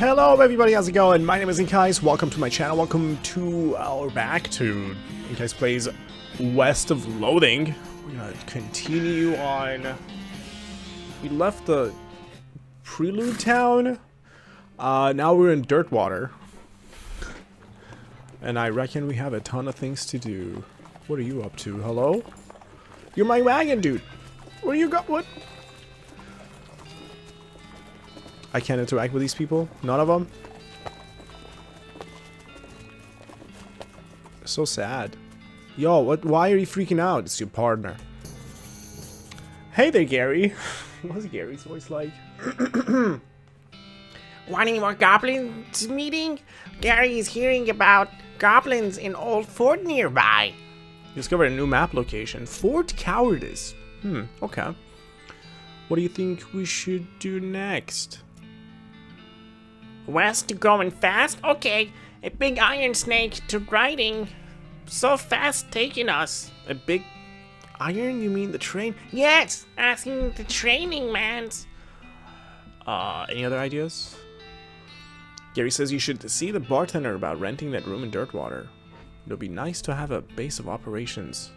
Hello everybody, how's it going? My name is InkEyes, welcome to my channel, welcome to, or back to InkEyes Plays West of Loathing. We're gonna continue on. We left the prelude town, now we're in Dirtwater. And I reckon we have a ton of things to do. What are you up to? Hello? You're my wagon dude! What do you got? What? I can't interact with these people? None of them? So sad. Yo, what? Why are you freaking out? It's your partner. Hey there, Gary. What's Gary's voice like? Want any more goblins meeting? Gary is hearing about goblins in old fort nearby. Discovered a new map location. Fort Cowardice. Okay. What do you think we should do next? West going fast? Okay. A big iron snake to riding. So fast taking us. A big iron? You mean the train? Yes, asking the training mans. Any other ideas? Gary says you should see the bartender about renting that room in Dirtwater. It'll be nice to have a base of operations.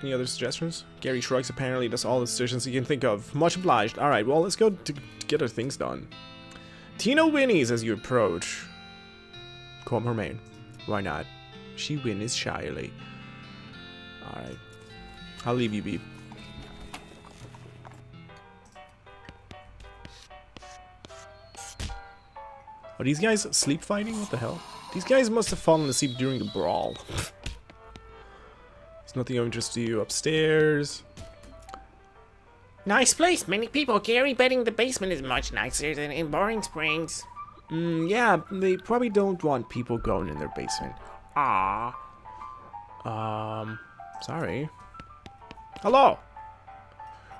Any other suggestions? Gary shrugs. Apparently that's all the suggestions he can think of. Much obliged. Alright, well, let's go to get our things done. Tina whinnies as you approach. Call her main. Why not? She whinnies shyly. Alright. I'll leave you be. Are these guys sleep fighting? What the hell? These guys must have fallen asleep during the brawl. There's nothing of interest to you upstairs. Nice place, many people. Gary betting the basement is much nicer than in Boring Springs. Yeah, they probably don't want people going in their basement. Ah. Sorry. Hello.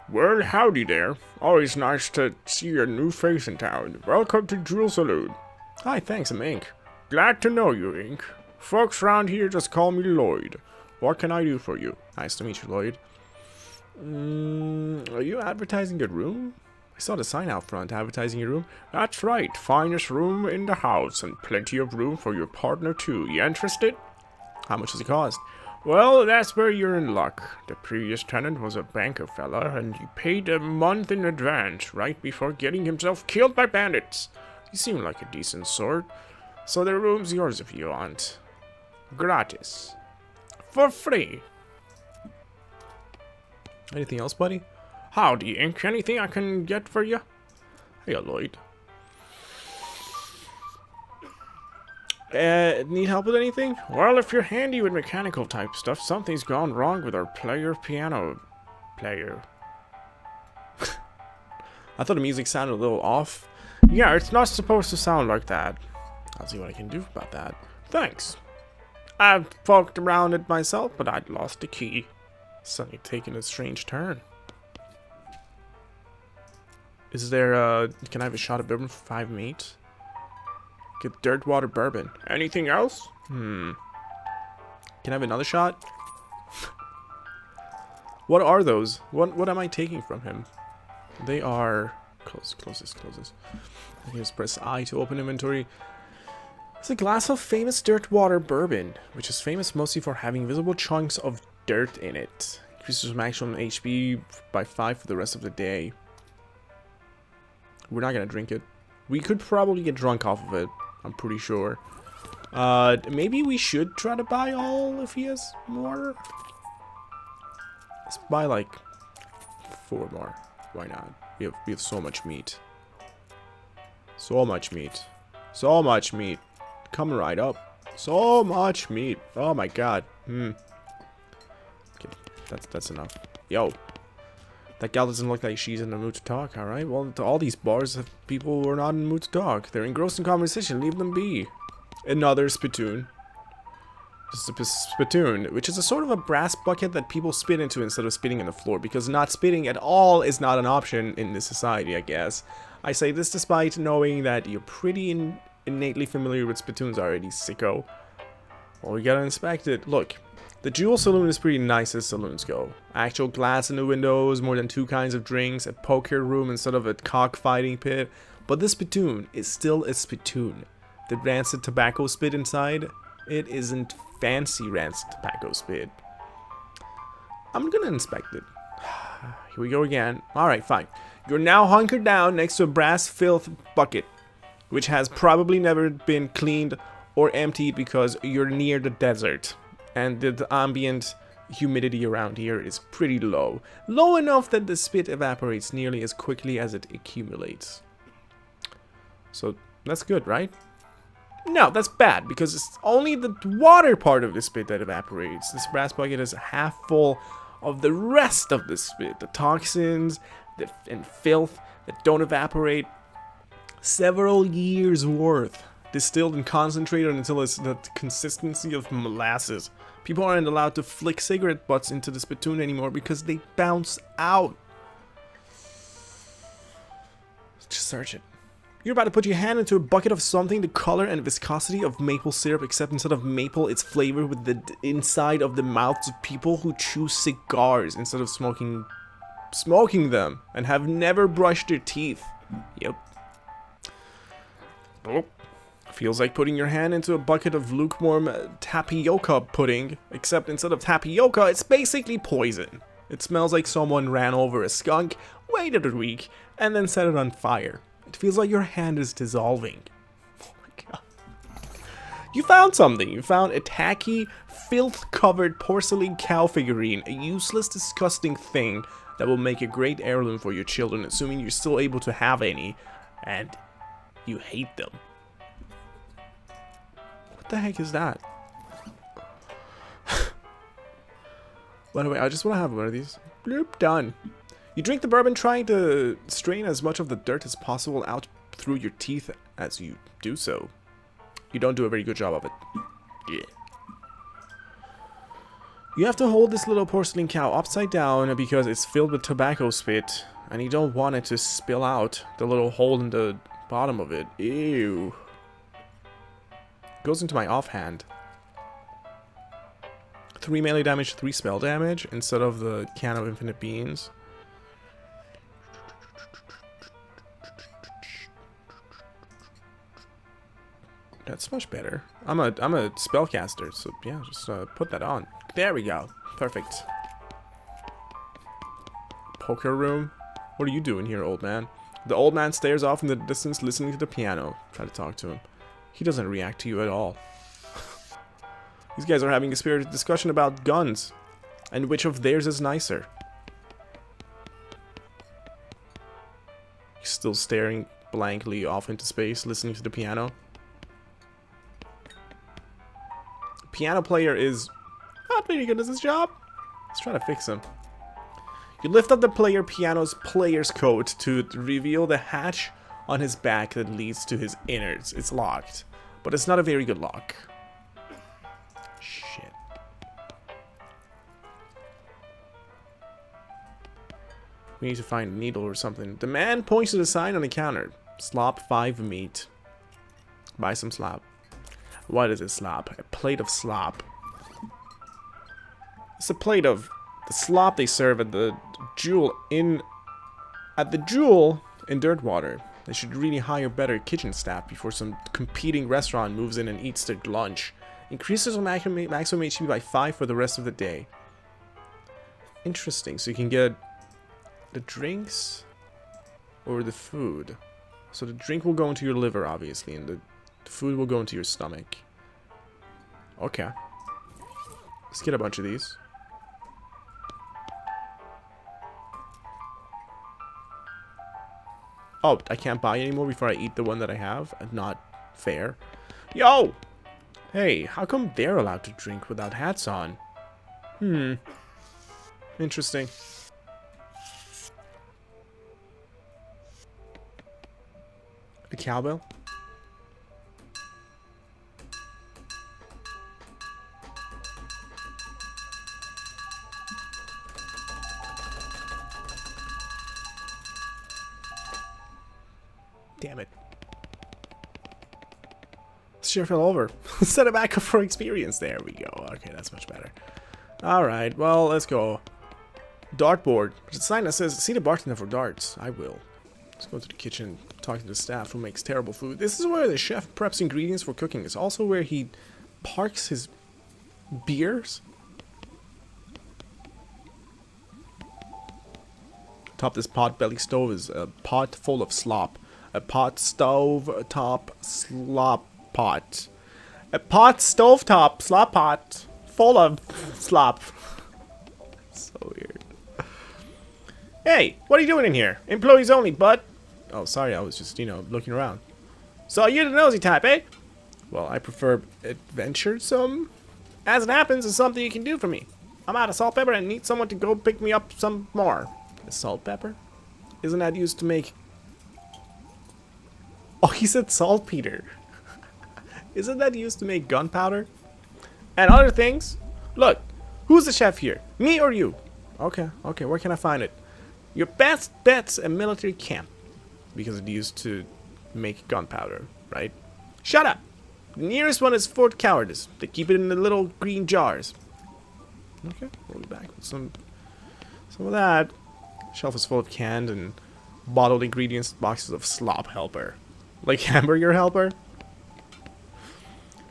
Well, howdy there. Always nice to see a new face in town. Welcome to Drool Saloon. Hi, thanks, I'm Ink. Glad to know you, Ink. Folks around here just call me Lloyd. What can I do for you? Nice to meet you, Lloyd. Are you advertising your room? I saw the sign out front, advertising your room. That's right, finest room in the house, and plenty of room for your partner too. You interested? How much does it cost? Well, that's where you're in luck. The previous tenant was a banker fella, and he paid a month in advance, right before getting himself killed by bandits. You seem like a decent sort, so the room's yours if you want. Gratis. For free. Anything else, buddy? Howdy, Ink. Anything I can get for you? Hey, Lloyd. Need help with anything? Well, if you're handy with mechanical type stuff, something's gone wrong with our piano player. I thought the music sounded a little off. Yeah, it's not supposed to sound like that. I'll see what I can do about that. Thanks. I've poked around it myself, but I'd lost the key. Suddenly taking a strange turn. Is there, can I have a shot of bourbon for 5 meat? Get Dirtwater bourbon. Anything else? Can I have another shot? What are those? What am I taking from him? They are... Close this. I can just press I to open inventory. It's a glass of famous Dirtwater bourbon, which is famous mostly for having visible chunks of dirt in it. Increases maximum HP by 5 for the rest of the day. We're not gonna drink it. We could probably get drunk off of it, I'm pretty sure. Maybe we should try to buy all if he has more. Let's buy like 4 more. Why not? We have so much meat. So much meat. So much meat. Coming right up. So much meat. Oh my god. Okay, that's enough. Yo. That gal doesn't look like she's in the mood to talk, alright? Well, to all these bars have people who are not in the mood to talk. They're engrossed in conversation. Leave them be. Another spittoon. Just a spittoon, which is a sort of a brass bucket that people spit into instead of spitting on the floor, because not spitting at all is not an option in this society, I guess. I say this despite knowing that you're pretty innately familiar with spittoons already, sicko. Well, we gotta inspect it. Look, The Jewel Saloon is pretty nice as saloons go. Actual glass in the windows, more than 2 kinds of drinks, a poker room instead of a cockfighting pit. But this spittoon is still a spittoon. The rancid tobacco spit inside, it isn't fancy rancid tobacco spit. I'm gonna inspect it. Here we go again. Alright, fine. You're now hunkered down next to a brass filth bucket, which has probably never been cleaned or emptied because you're near the desert. And the ambient humidity around here is pretty low. Low enough that the spit evaporates nearly as quickly as it accumulates. So, that's good, right? No, that's bad, because it's only the water part of the spit that evaporates. This brass bucket is half full of the rest of the spit. The toxins and filth that don't evaporate. Several years worth. Distilled and concentrated until it's the consistency of molasses. People aren't allowed to flick cigarette butts into the spittoon anymore because they bounce out. Just search it. You're about to put your hand into a bucket of something the color and viscosity of maple syrup, except instead of maple, it's flavored with the inside of the mouths of people who chew cigars instead of smoking them and have never brushed their teeth. Yep. Oh. Feels like putting your hand into a bucket of lukewarm tapioca pudding, except instead of tapioca, it's basically poison. It smells like someone ran over a skunk, waited a week, and then set it on fire. It feels like your hand is dissolving. Oh my god. You found something. You found a tacky, filth-covered porcelain cow figurine, a useless, disgusting thing that will make a great heirloom for your children, assuming you're still able to have any, and you hate them. What the heck is that? By the way, I just want to have one of these. Bloop, done. You drink the bourbon, trying to strain as much of the dirt as possible out through your teeth as you do so. You don't do a very good job of it. Yeah. You have to hold this little porcelain cow upside down because it's filled with tobacco spit, and you don't want it to spill out the little hole in the bottom of it. Ew. Goes into my offhand. 3 melee damage, 3 spell damage instead of the can of infinite beans. That's much better. I'm a spellcaster, so yeah, just put that on. There we go. Perfect. Poker room. What are you doing here, old man? The old man stares off in the distance, listening to the piano. Try to talk to him. He doesn't react to you at all. These guys are having a spirited discussion about guns and which of theirs is nicer. He's still staring blankly off into space, listening to the piano. The piano player is not very good at his job. Let's try to fix him. You lift up the piano's player's coat to reveal the hatch on his back that leads to his innards. It's locked, but it's not a very good lock. Shit. We need to find a needle or something. The man points to the sign on the counter. Slop 5 meat. Buy some slop. What is a slop? A plate of slop. It's a plate of the slop they serve at the Jewel in Dirtwater. They should really hire better kitchen staff before some competing restaurant moves in and eats their lunch. Increases maximum HP by 5 for the rest of the day. Interesting. So you can get the drinks or the food. So the drink will go into your liver, obviously, and the food will go into your stomach. Okay. Let's get a bunch of these. Oh, I can't buy anymore before I eat the one that I have? Not fair. Yo! Hey, how come they're allowed to drink without hats on? Interesting. A cowbell? Damn it. This chair fell over. Set it back up for experience. There we go. Okay, that's much better. Alright, well, let's go. Dartboard. There's a sign that says, see the bartender for darts. I will. Let's go to the kitchen, talk to the staff who makes terrible food. This is where the chef preps ingredients for cooking. It's also where he parks his beers. Top this pot-belly stove is a pot full of slop. A pot stove top slop pot. A pot stove top slop pot full of slop. So weird. Hey, what are you doing in here? Employees only, bud. Oh, sorry, I was just, looking around. So you're the nosy type, eh? Well, I prefer adventuresome. As it happens, it's something you can do for me. I'm out of salt pepper and need someone to go pick me up some more. Salt pepper? Isn't that used to make... Oh, he said saltpeter. Isn't that used to make gunpowder? And other things? Look, who's the chef here? Me or you? Okay, where can I find it? Your best bet's a military camp. Because it used to make gunpowder, right? Shut up! The nearest one is Fort Cowardice. They keep it in the little green jars. Okay, we'll be back with some of that. Shelf is full of canned and bottled ingredients, boxes of slop helper. Like hamburger helper?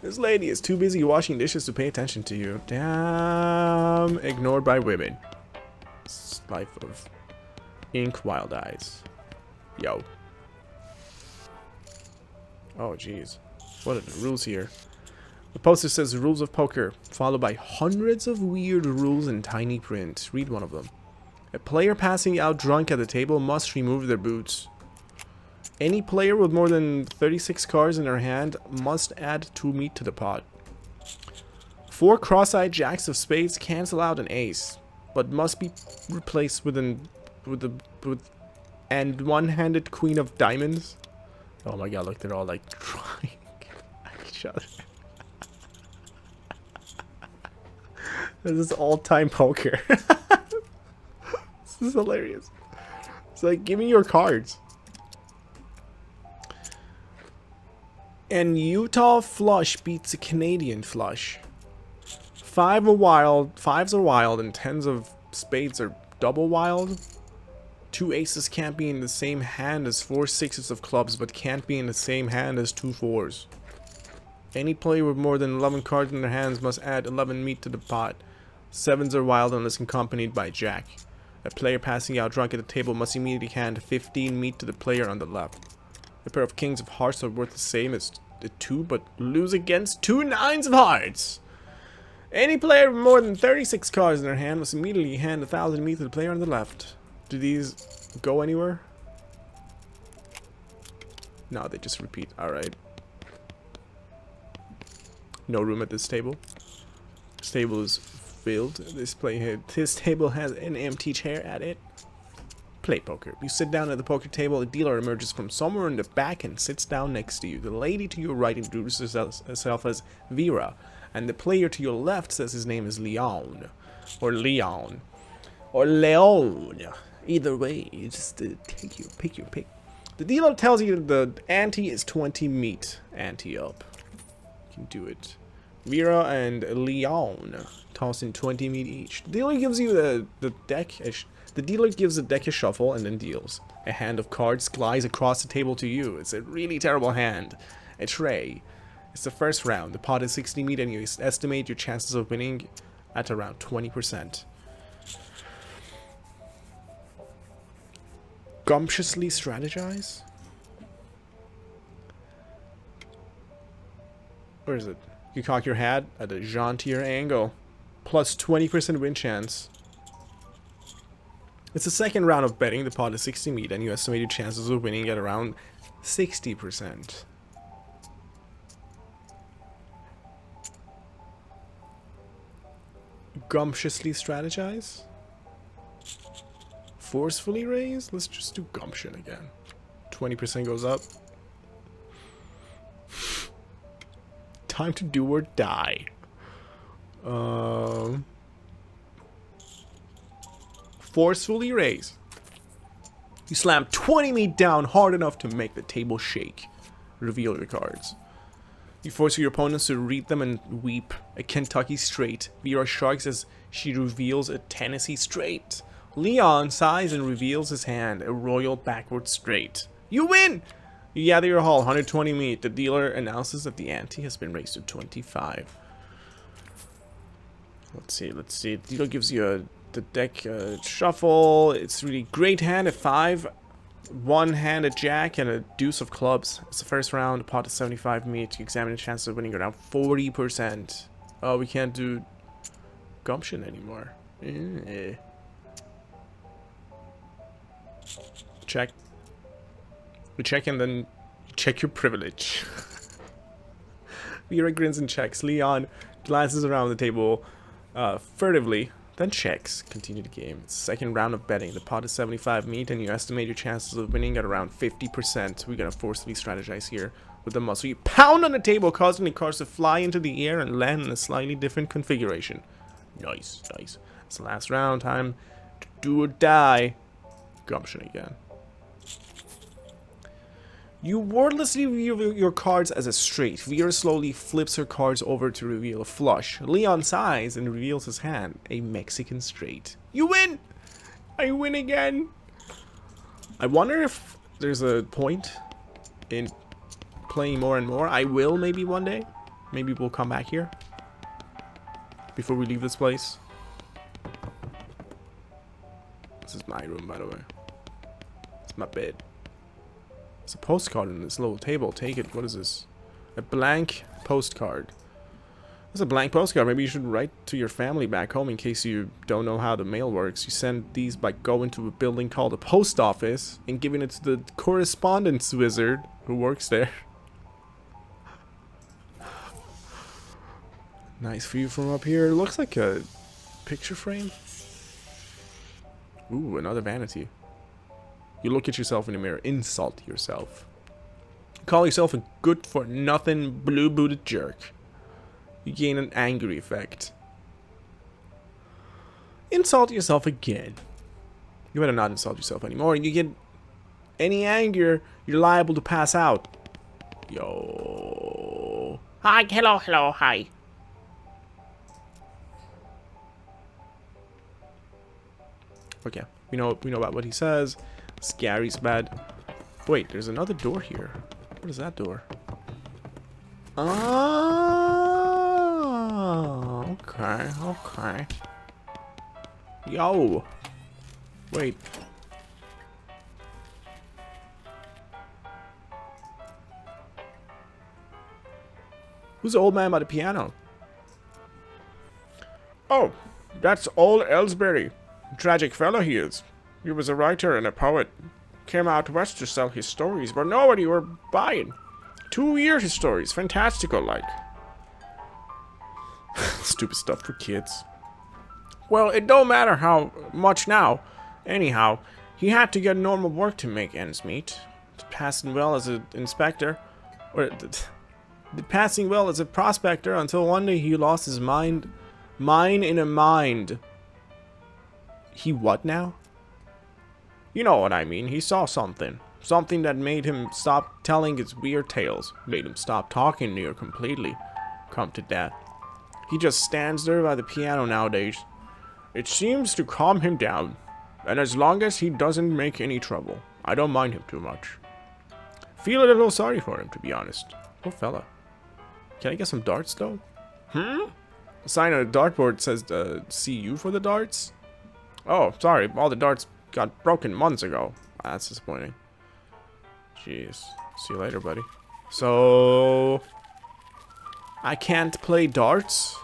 This lady is too busy washing dishes to pay attention to you. Damn, ignored by women. It's life of Ink Wild Eyes. Yo. Oh, jeez. What are the rules here? The poster says rules of poker, followed by hundreds of weird rules in tiny print. Read one of them. A player passing out drunk at the table must remove their boots. Any player with more than 36 cards in their hand must add 2 meat to the pot. 4 cross-eyed jacks of spades cancel out an ace, but must be replaced with and one-handed queen of diamonds. Oh my god, look, they're all like trying at each other. This is all-time poker. This is hilarious. It's like, give me your cards. And Utah flush beats a Canadian flush. 5s are wild, and 10s of spades are double wild. 2 aces can't be in the same hand as 4 6s of clubs, but can't be in the same hand as 2 4s. Any player with more than 11 cards in their hands must add 11 meat to the pot. 7s are wild unless accompanied by jack. A player passing out drunk at the table must immediately hand 15 meat to the player on the left. A pair of kings of hearts are worth the same as the 2, but lose against 2 9s of hearts. Any player with more than 36 cards in their hand must immediately hand 1,000 meat to the player on the left. Do these go anywhere? No, they just repeat. Alright. No room at this table. This table is filled. This table has an empty chair at it. Play poker. You sit down at the poker table, a dealer emerges from somewhere in the back and sits down next to you. The lady to your right introduces herself as Vera, and the player to your left says his name is Leon. Or Leon. Or Leon. Either way, you just pick your pick. The dealer tells you the ante is 20 meat. Ante up. You can do it. Vera and Leon toss in 20 meat each. The dealer gives you the deck. The dealer gives the deck a shuffle and then deals. A hand of cards glides across the table to you. It's a really terrible hand. A tray. It's the first round. The pot is 60 meat and you estimate your chances of winning at around 20%. Gumptiously strategize? Where is it? You cock your hat at a jauntier angle. Plus 20% win chance. It's the second round of betting. The pot is 60 meat and you estimate your chances of winning at around 60%. Gumptiously strategize? Forcefully raise? Let's just do gumption again. 20% goes up. Time to do or die. Forcefully raise. You slam 20 meat down hard enough to make the table shake. Reveal your cards. You force your opponents to read them and weep. A Kentucky straight. Vera shrugs as she reveals a Tennessee straight. Leon sighs and reveals his hand, a royal backward straight. You win! You gather your haul, 120 meat. The dealer announces that the ante has been raised to 25. Let's see. The dealer gives you the deck shuffle. It's really great hand, a 5. One hand, a jack, and a deuce of clubs. It's the first round, a pot of 75 meat. You examine the chances of winning around 40%. Oh, we can't do gumption anymore. Check. We check and then check your privilege. Vera grins and checks. Leon glances around the table furtively, then checks. Continue the game. It's the second round of betting. The pot is 75 meat, and you estimate your chances of winning at around 50%. We're gonna forcefully strategize here with the muscle. You pound on the table, causing the cards to fly into the air and land in a slightly different configuration. Nice, nice. It's the last round. Time to do or die. Gumption again. You wordlessly reveal your cards as a straight. Vera slowly flips her cards over to reveal a flush. Leon sighs and reveals his hand, a Mexican straight. You win! I win again! I wonder if there's a point in playing more and more. I will maybe one day. Maybe we'll come back here before we leave this place. This is my room, by the way. It's my bed. It's a postcard in this little table. Take it. What is this? A blank postcard. It's a blank postcard. Maybe you should write to your family back home in case you don't know how the mail works. You send these by going to a building called a post office and giving it to the correspondence wizard who works there. Nice view from up here. It looks like a picture frame. Ooh, another vanity. You look at yourself in the mirror, insult yourself. Call yourself a good-for-nothing, blue-booted jerk. You gain an angry effect. Insult yourself again. You better not insult yourself anymore. You get any anger, you're liable to pass out. Yo. Hi, hello, hello, hi. Okay, we know about what he says. Scary's bad. Wait, there's another door here. What is that door? Oh, okay, okay. Yo. Wait. Who's the old man by the piano? Oh, that's old Ellsbury. Tragic fellow he is. He was a writer and a poet. Came out west to sell his stories, but nobody were buying. 2 years his stories, fantastical like. Stupid stuff for kids. Well, it don't matter how much now. Anyhow, he had to get normal work to make ends meet. Passing well as an inspector, or passing well as a prospector until one day he lost his mind. Mine in a mind. He what now? You know what I mean. He saw something. Something that made him stop telling his weird tales. Made him stop talking near completely. Come to that. He just stands there by the piano nowadays. It seems to calm him down. And as long as he doesn't make any trouble, I don't mind him too much. Feel a little sorry for him, to be honest. Poor fella. Can I get some darts, though? The sign on the dartboard says, see you for the darts? Oh, sorry. All the darts got broken months ago. That's disappointing. Jeez. See you later, buddy. So... I can't play darts?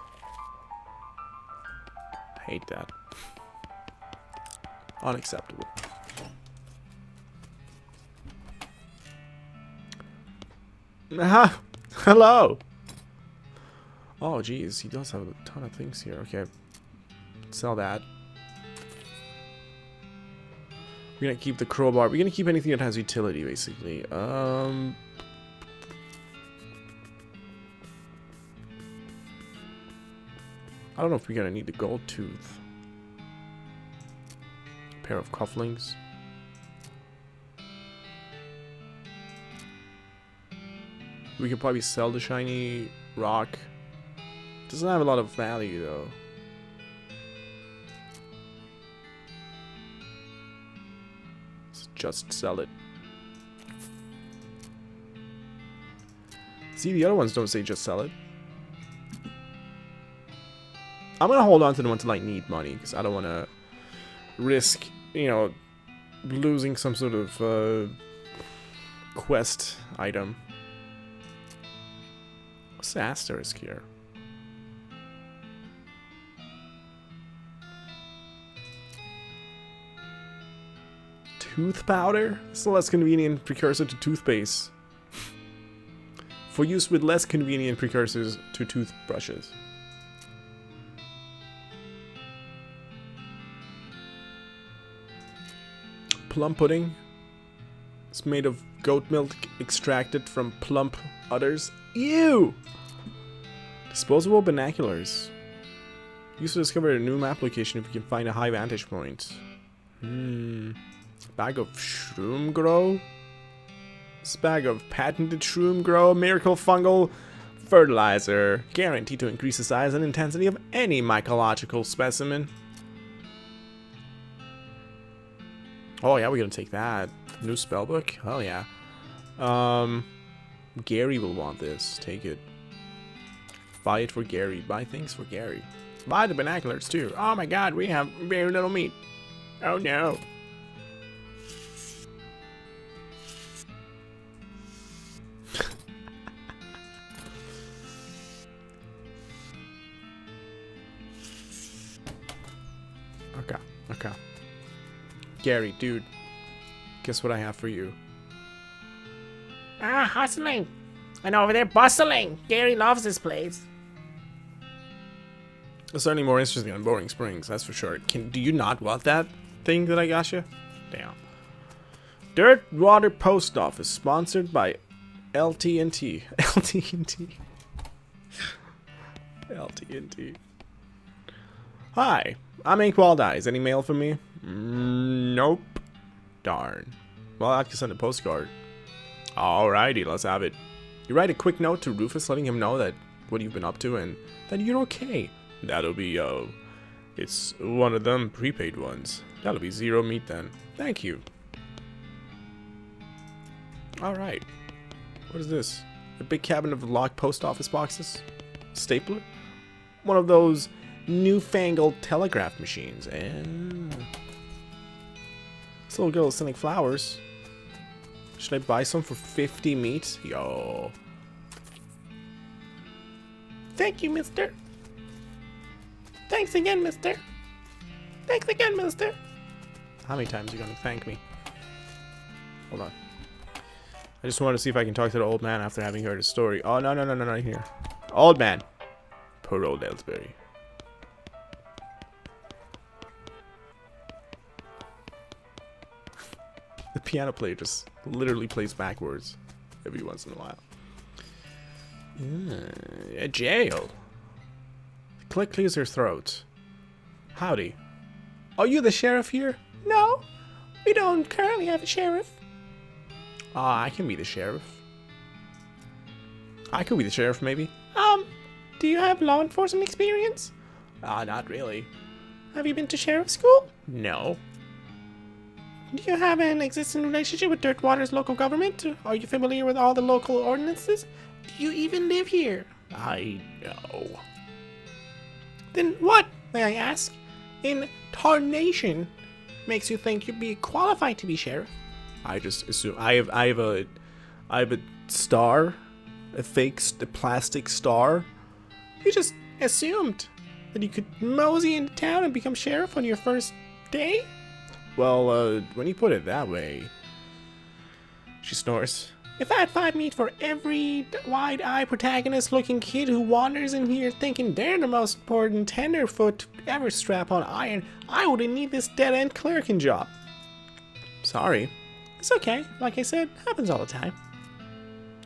I hate that. Unacceptable. Hello! Oh, jeez. He does have a ton of things here. Okay. Sell that. We're gonna keep the crowbar. We're gonna keep anything that has utility, basically. I don't know if we're gonna need the gold tooth. Pair of cufflinks. We could probably sell the shiny rock. Doesn't have a lot of value though. Let's just sell it. See, the other ones don't say just sell it. I'm gonna hold on to the ones that I need money because I don't want to risk, you know, losing some sort of quest item. What's the asterisk here? Tooth powder? It's a less convenient precursor to toothpaste. For use with less convenient precursors to toothbrushes. Plum pudding. It's made of goat milk extracted from plump udders. Ew! Disposable binoculars. Used to discover a new map location if you can find a high vantage point. Bag of shroom grow? This bag of patented shroom grow miracle fungal fertilizer. Guaranteed to increase the size and intensity of any mycological specimen. Oh yeah, we're gonna take that. New spellbook? Oh yeah. Gary will want this. Take it. Buy it for Gary. Buy things for Gary. Buy the binoculars too. Oh my god, we have very little meat. Oh no. Okay. Gary, dude. Guess what I have for you? Ah, hustling. And over there bustling. Gary loves this place. It's certainly more interesting than Boring Springs, that's for sure. Do you not want that thing that I got you? Damn. Dirt Water Post Office, sponsored by LT&T. LT&T. LT&T. Hi, I'm InkEyes. Any mail for me? Nope. Darn. Well, I can send a postcard. Alrighty, let's have it. You write a quick note to Rufus letting him know that what you've been up to and that you're okay. That'll be, it's one of them prepaid ones. That'll be 0 meat then. Thank you. Alright. What is this? A big cabinet of locked post office boxes? Stapler? One of those newfangled telegraph machines. This little girl is selling flowers. Should I buy some for 50 meat? Yo. Thank you, mister. Thanks again, mister. Thanks again, mister. How many times are you gonna thank me? Hold on. I just wanted to see if I can talk to the old man after having heard his story. Oh, no, not here. Old man. Poor old Ellsbury. The piano player just literally plays backwards every once in a while. A jail. The click clears her throat. Howdy. Are you the sheriff here? No, we don't currently have a sheriff. I can be the sheriff. I could be the sheriff, maybe. Do you have law enforcement experience? Not really. Have you been to sheriff school? No. Do you have an existing relationship with Dirtwater's local government? Are you familiar with all the local ordinances? Do you even live here? I know. Then what, may I ask, in tarnation makes you think you'd be qualified to be sheriff? I just assume I have a star, a plastic star. You just assumed that you could mosey into town and become sheriff on your first day? Well, when you put it that way, she snores. If I had 5 meat for every wide-eyed protagonist-looking kid who wanders in here thinking they're the most important tenderfoot to ever strap on iron, I wouldn't need this dead-end clerking job. Sorry. It's okay. Like I said, happens all the time.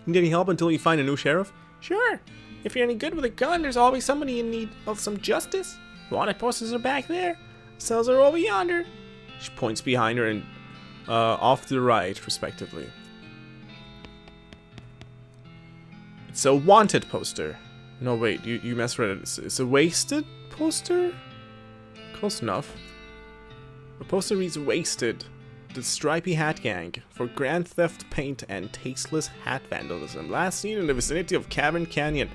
Need any help until you find a new sheriff? Sure. If you're any good with a gun, there's always somebody in need of some justice. Wanted posters are back there. Cells are over yonder. She points behind her and off to the right, respectively. It's a wanted poster. No, wait, you misread it. It's a wasted poster? Close enough. The poster reads wasted. The Stripy Hat Gang for grand theft, paint, and tasteless hat vandalism. Last seen in the vicinity of Cavern Canyon.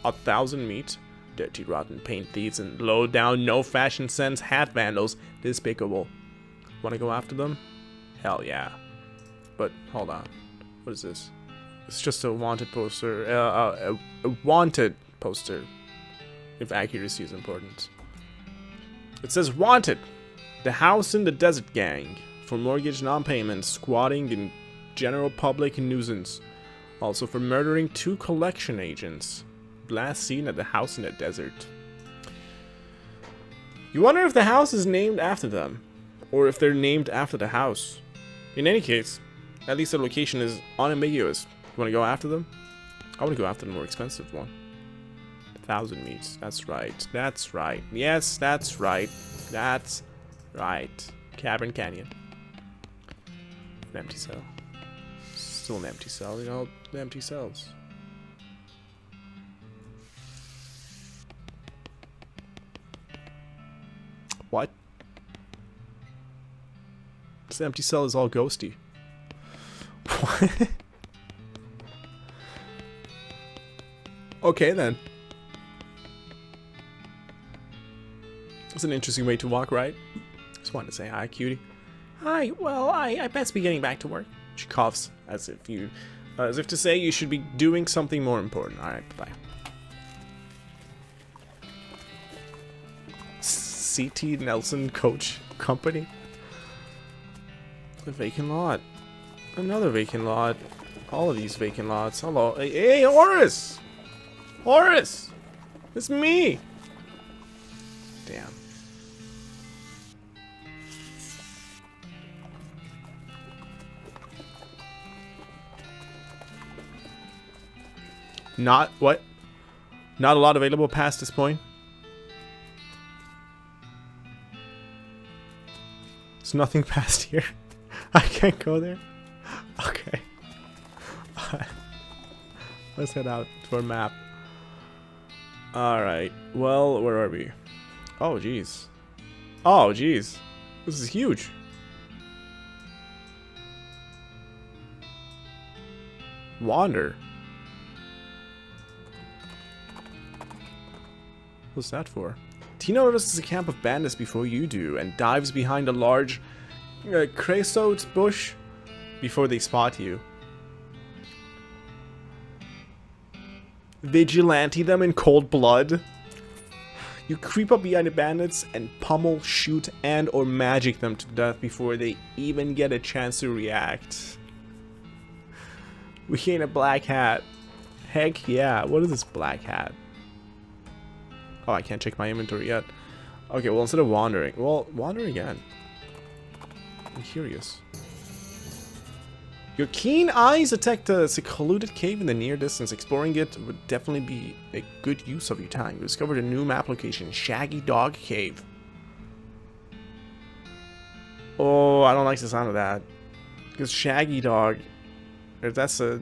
1,000 meet. Dirty, rotten paint thieves and low down, no fashion sense hat vandals. Despicable. Wanna go after them? Hell yeah. But, hold on. What is this? It's just a wanted poster. A wanted poster. If accuracy is important. It says wanted. The House in the Desert Gang. For mortgage non-payment, squatting, and general public nuisance. Also for murdering 2 collection agents. Last seen at the house in the desert. You wonder if the house is named after them. Or if they're named after the house. In any case, at least the location is unambiguous. You want to go after them? I want to go after the more expensive one. 1,000 meets. That's right. That's right. Yes, that's right. That's right. Cavern Canyon. An empty cell. Still an empty cell. You know, the empty cells. What? This empty cell is all ghosty. What? Okay then. It's an interesting way to walk, right? Just wanted to say hi, cutie. Hi. Well, I best be getting back to work. She coughs as if to say you should be doing something more important. All right. Bye. CT Nelson Coach Company. A vacant lot. Another vacant lot. All of these vacant lots. Hello. Hey, Horace! Horace! It's me! Damn. Not what? Not a lot available past this point? There's nothing past here. I can't go there. Okay. Let's head out to our map. Alright. Well, where are we? Oh, jeez. Oh, jeez. This is huge. Wander. What's that for? Tino notices a camp of bandits before you do and dives behind a large creosote bush before they spot you. Vigilante them in cold blood. You creep up behind the bandits and pummel, shoot, and or magic them to death before they even get a chance to react. We ain't a black hat. Heck yeah, what is this black hat? Oh, I can't check my inventory yet. Okay, well, instead of wandering, well, wander again. I'm curious. Your keen eyes detect a secluded cave in the near distance. Exploring it would definitely be a good use of your time. You discovered a new map location, Shaggy Dog Cave. Oh, I don't like the sound of that. Because Shaggy Dog, that's a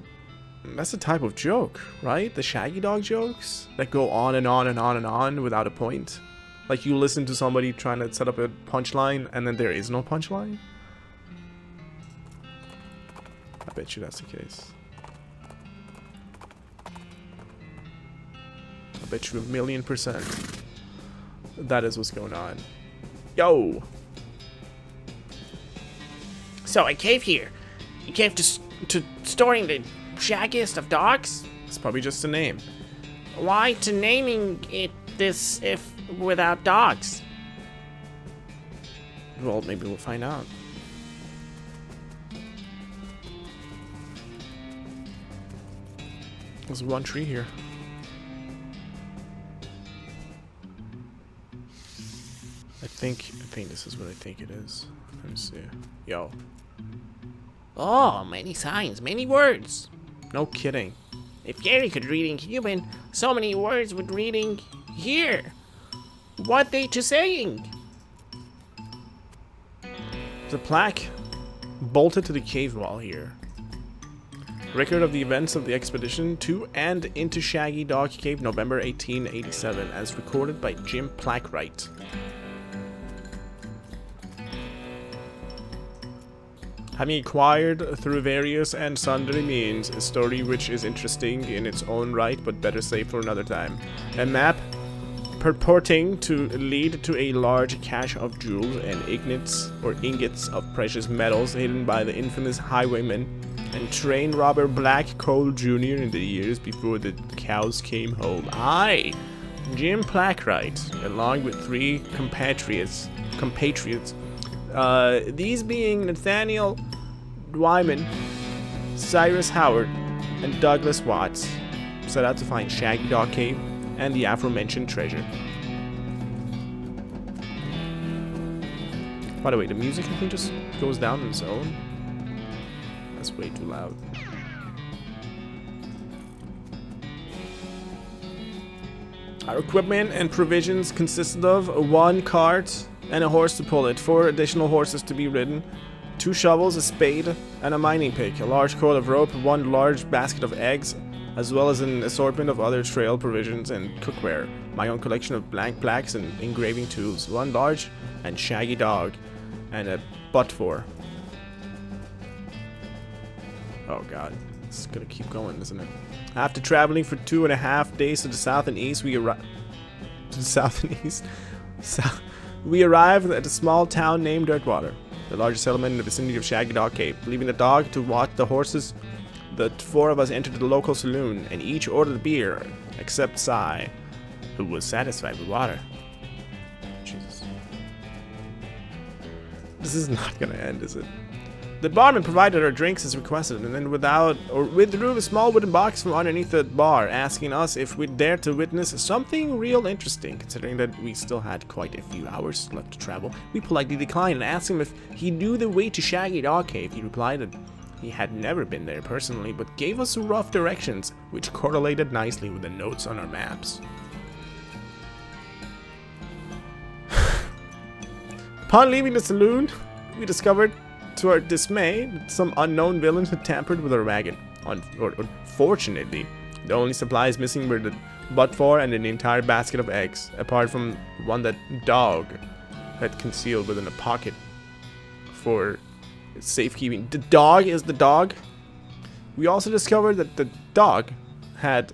type of joke, right? The Shaggy Dog jokes that go on and on and on and on without a point. Like you listen to somebody trying to set up a punchline and then there is no punchline. I bet you that's the case. I bet you 1,000,000% that is what's going on. Yo! So a cave here. A cave to storing the shaggiest of dogs? It's probably just a name. Why to naming it this if without dogs? Well, maybe we'll find out. There's one tree here. I think this is what I think it is. Let me see. Yo. Oh, many signs, many words. No kidding. If Gary could read in human, so many words would reading here. What they to saying? There's a plaque bolted to the cave wall here. Record of the events of the expedition to and into Shaggy Dog Cave, November 1887, as recorded by Jim Plackwright. Having acquired through various and sundry means a story which is interesting in its own right, but better saved for another time. A map purporting to lead to a large cache of jewels and ingots of precious metals hidden by the infamous highwayman and train robber Black Cole Jr. in the years before the cows came home. I, Jim Plackwright, along with 3 compatriots, these being Nathaniel Wyman, Cyrus Howard, and Douglas Watts, set out to find Shaggy Dog Cave and the aforementioned treasure. By the way, the music I think just goes down on its own. That's way too loud. Our equipment and provisions consisted of 1 cart and a horse to pull it, 4 additional horses to be ridden, 2 shovels, a spade, and a mining pick, a large coil of rope, 1 large basket of eggs, as well as an assortment of other trail provisions and cookware, my own collection of blank plaques and engraving tools, 1 large and shaggy dog, and a butt for. Oh god, it's gonna keep going, isn't it? After traveling for 2.5 days to the south and east, we arrived at a small town named Dirtwater, the largest settlement in the vicinity of Shaggy Dog Cave. Leaving the dog to watch the horses, the 4 of us entered the local saloon and each ordered a beer, except Cy, who was satisfied with water. Jesus. This is not gonna end, is it? The barman provided our drinks as requested, and then withdrew a small wooden box from underneath the bar, asking us if we'd dare to witness something real interesting. Considering that we still had quite a few hours left to travel, we politely declined and asked him if he knew the way to Shaggy Dog Cave. He replied that he had never been there personally, but gave us rough directions, which correlated nicely with the notes on our maps. Upon leaving the saloon, we discovered, to our dismay, some unknown villains had tampered with our wagon. Unfortunately, the only supplies missing were the butt for and an entire basket of eggs, apart from one that dog had concealed within a pocket for safekeeping. The dog is the dog. We also discovered that the dog had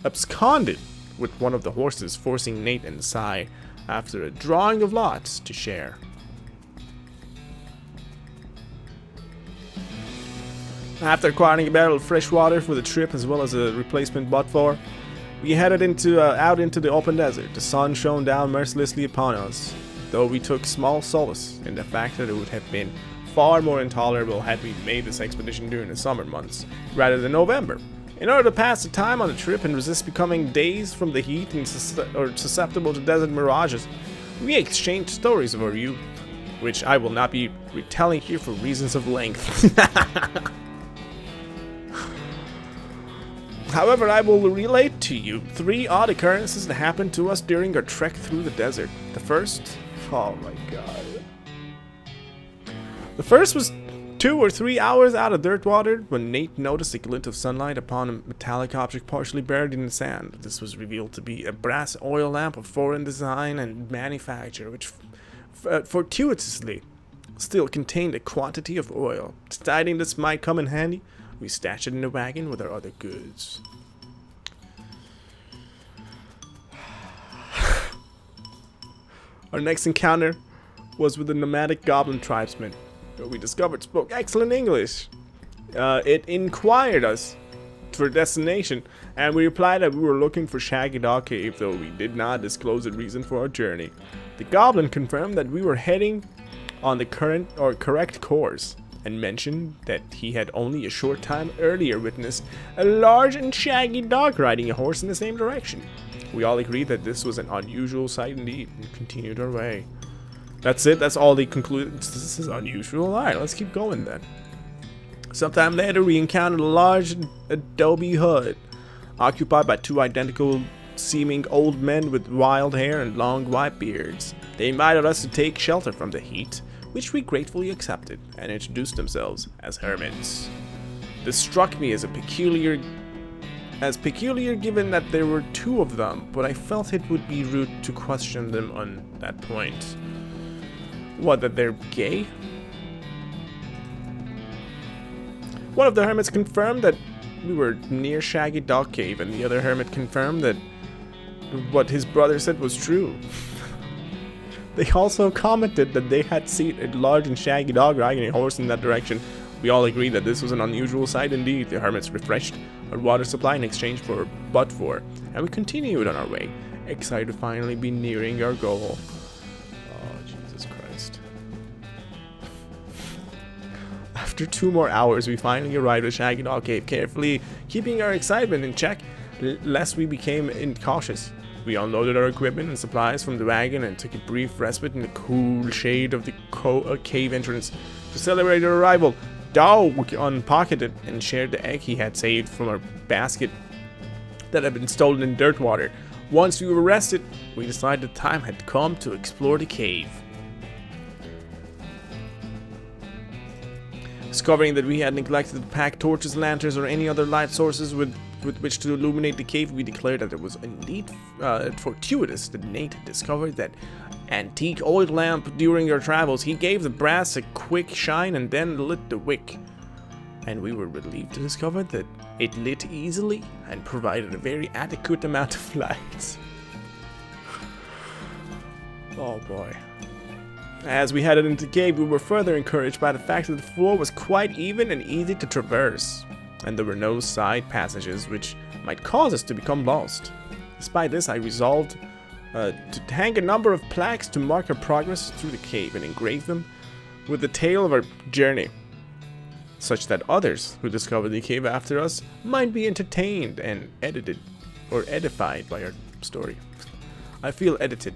absconded with one of the horses, forcing Nate and Cy, after a drawing of lots, to share. After acquiring a barrel of fresh water for the trip as well as a replacement butt for, we headed out into the open desert. The sun shone down mercilessly upon us, though we took small solace in the fact that it would have been far more intolerable had we made this expedition during the summer months rather than November. In order to pass the time on the trip and resist becoming dazed from the heat and susceptible to desert mirages, we exchanged stories of our youth, which I will not be retelling here for reasons of length. However, I will relate to you 3 odd occurrences that happened to us during our trek through the desert. The first, oh my god. The first was 2 or 3 hours out of Dirtwater when Nate noticed a glint of sunlight upon a metallic object partially buried in the sand. This was revealed to be a brass oil lamp of foreign design and manufacture, which fortuitously still contained a quantity of oil. Deciding this might come in handy, we stashed it in the wagon with our other goods. Our next encounter was with the nomadic goblin tribesman, who we discovered spoke excellent English. It inquired us for a destination, and we replied that we were looking for Shaggy Dog Cave, though we did not disclose the reason for our journey. The goblin confirmed that we were heading on the correct course, and mentioned that he had only a short time earlier witnessed a large and shaggy dog riding a horse in the same direction. We all agreed that this was an unusual sight indeed, and continued our way. That's it, that's all they concluded. This is unusual. Alright, let's keep going then. Sometime later, we encountered a large adobe hut, occupied by 2 identical seeming old men with wild hair and long white beards. They invited us to take shelter from the heat, which we gratefully accepted, and introduced themselves as hermits. This struck me as peculiar given that there were two of them, but I felt it would be rude to question them on that point. What, that they're gay? One of the hermits confirmed that we were near Shaggy Dog Cave, and the other hermit confirmed that what his brother said was true. They also commented that they had seen a large and shaggy dog riding a horse in that direction. We all agreed that this was an unusual sight indeed. The hermits refreshed our water supply in exchange for but for, and we continued on our way, excited to finally be nearing our goal. Oh, Jesus Christ. After 2 more hours, we finally arrived at Shaggy Dog Cave, carefully keeping our excitement in check, lest we became incautious. We unloaded our equipment and supplies from the wagon and took a brief respite in the cool shade of the cave entrance. To celebrate our arrival, Dog unpocketed and shared the egg he had saved from our basket that had been stolen in dirt water. Once we were rested, we decided the time had come to explore the cave. Discovering that we had neglected to pack torches, lanterns, or any other light sources with which to illuminate the cave, we declared that it was indeed fortuitous that Nate had discovered that antique oil lamp during our travels. He gave the brass a quick shine and then lit the wick. And we were relieved to discover that it lit easily and provided a very adequate amount of light. Oh boy. As we headed into the cave, we were further encouraged by the fact that the floor was quite even and easy to traverse, and there were no side passages which might cause us to become lost. Despite this, I resolved to hang a number of plaques to mark our progress through the cave and engrave them with the tale of our journey, such that others who discover the cave after us might be entertained and edified by our story. I feel edited.